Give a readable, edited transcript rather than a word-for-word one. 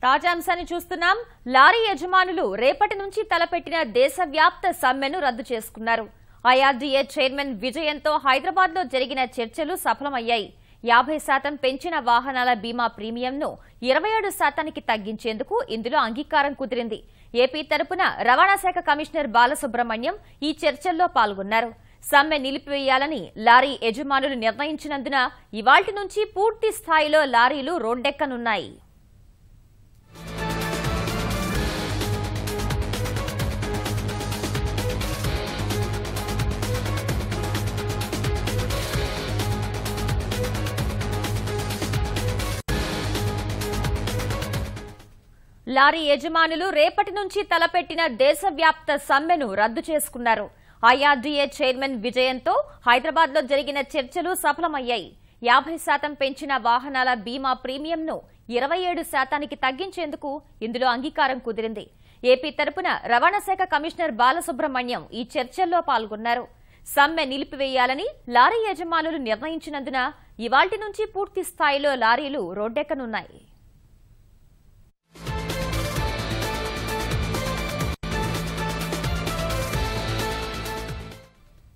తాజా అంశాన్ని చూస్తున్నాం. లారీ యజమానులు రేపటి నుంచి తలపెట్టిన దేశవ్యాప్త సమ్మెను రద్దు చేసుకున్నారు. ఐఆర్డీఏ చైర్మన్ విజయంతో హైదరాబాద్ లో జరిగిన చర్చలు సఫలమయ్యాయి. 50% పెంచిన వాహనాల బీమా ప్రీమియంను 27% తగ్గించేందుకు ఇందులో అంగీకారం కుదిరింది. ఏపీ తరపున రవాణా శాఖ కమిషనర్ బాలసుబ్రహ్మణ్యం ఈ చర్చల్లో పాల్గొన్నారు. సమ్మె నిలిపివేయాలని లారీ యజమానులు నిర్ణయించినందున ఇవాళ్టి నుంచి పూర్తి స్థాయిలో లారీలు రోడ్డెక్కనున్నాయి. లారీ యజమానులు రేపటి నుంచి తలపెట్టిన దేశవ్యాప్త సమ్మెను రద్దు చేసుకున్నారు. ఐఆర్డీఏ చైర్మన్ విజయంతో హైదరాబాద్ లో జరిగిన చర్చలు సఫలమయ్యాయి. 50% పెంచిన వాహనాల బీమా ప్రీమియంను 27% తగ్గించేందుకు ఇందులో అంగీకారం కుదిరింది. ఏపీ తరపున రవాణా శాఖ కమిషనర్ బాలసుబ్రహ్మణ్యం ఈ చర్చల్లో పాల్గొన్నారు. సమ్మె నిలిపివేయాలని లారీ యజమానులు నిర్ణయించినందున ఇవాళ్టి నుంచి పూర్తి స్థాయిలో లారీలు రోడ్డెక్కనున్నాయి.